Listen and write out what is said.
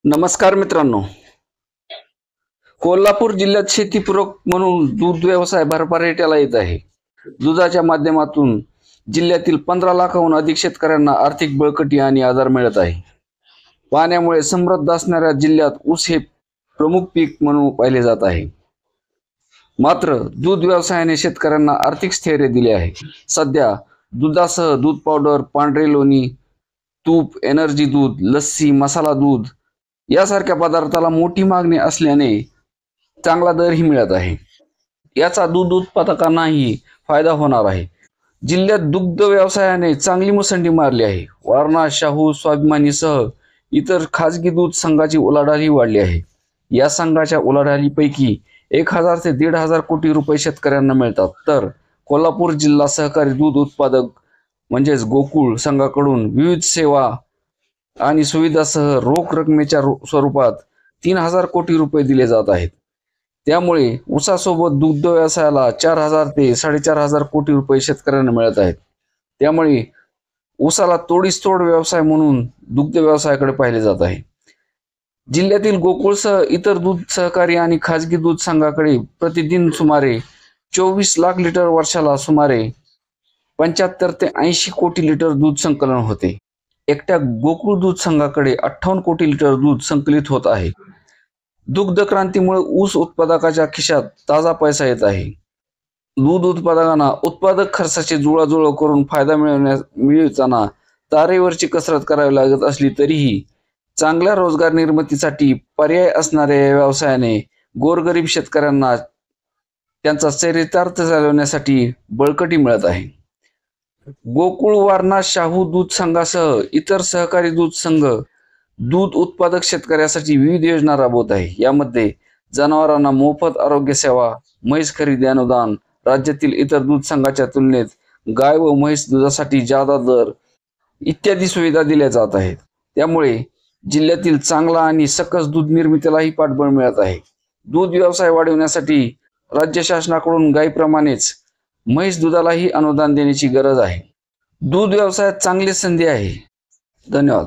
नमस्कार मित्रांनो, कोल्हापूर जिल्ह्यात शेतीपूरक म्हणून दूध व्यवसाय भरभराटीला येत आहे. दुधाच्या माध्यमातून जिल्ह्यातील 15 लाखाहून अधिक शेतकऱ्यांना आर्थिक बळकटी आणि आधार मिळत आहे. पाण्यामुळे समृद्ध असणाऱ्या जिल्ह्यात ऊस हे प्रमुख पीक म्हणून पाहिले जात आहे. मात्र दूध व्यवसायाने शेतकऱ्यांना आर्थिक स्थैर्य दिले आहे. सध्या दुधासह दूध पावडर, पांढरे लोणी, तूप, एनर्जी दूध, लस्सी, मसाला दूध यासारख्या पदार्थाला मोठी मागणी असल्याने चांगला दरही मिळत आहे. याचा दूध उत्पादकांनाही फायदा होणार आहे. जिल्ह्यात दुग्ध व्यवसायाने चांगली मुसंडी मारली आहे. वारणा, शाहू, स्वाभिमानीसह इतर खाजगी दूध संघाची उलाढालही वाढली आहे. या संघाच्या उलाढालीपैकी 1000 ते 1,500 कोटी रुपये शेतकऱ्यांना मिळतात. तर कोल्हापूर जिल्हा सहकारी दूध उत्पादक म्हणजेच गोकुळ संघाकडून विविध सेवा आणि सुविधासह रोख रकमेच्या स्वरूपात 3,000 कोटी रुपये दिले जात आहेत. त्यामुळे ऊसासोबत दुग्ध व्यवसायाला 4,000 ते 4,500 कोटी रुपये शेतकऱ्यांना मिळत आहेत. त्यामुळे ऊसाला तोडीस तोड व्यवसाय म्हणून दुग्ध व्यवसायाकडे पाहिले जात आहे. जिल्ह्यातील गोकुळसह इतर दूध सहकारी आणि खाजगी दूध संघाकडे प्रतिदिन सुमारे 24 लाख लिटर, वर्षाला सुमारे 75 ते 80 कोटी लिटर दूध संकलन होते. एकट्या गोकुळ दूध संघाकडे 58 कोटी लिटर दूध संकलित होत आहे. दुग्ध क्रांतीमुळे ऊस उत्पादकाच्या खिशात ताजा पैसा येत आहे. दूध उत्पादकांना उत्पादक खर्चाची जुळवाजुळव करून फायदा मिळवताना तारेवरची कसरत करावी लागत असली तरीही चांगल्या रोजगार निर्मितीसाठी पर्याय असणाऱ्या या व्यवसायाने गोरगरीब शेतकऱ्यांना त्यांचा चरितार्थ चालवण्यासाठी बळकटी मिळत आहे. गोकुळ, वारणा, शाहू दूध संघासह इतर सहकारी दूध संघ दूध उत्पादक शेतकऱ्यासाठी विविध योजना राबवत आहे. यामध्ये जनावरांना मोफत आरोग्य सेवा, म्हैस खरेदी अनुदान, राज्यातील इतर दूध संघाच्या तुलनेत गाय व म्हैस दुधासाठी जादा दर इत्यादी सुविधा दिल्या जात आहेत. त्यामुळे जिल्ह्यातील चांगला आणि सकस दूध निर्मितीलाही पाठबळ मिळत आहे. दूध व्यवसाय वाढवण्यासाठी राज्य शासनाकडून गायीप्रमाणेच म्हैस दुधालाही अनुदान देण्याची गरज आहे. दूध व्यवसायात चांगली संधी आहे. धन्यवाद.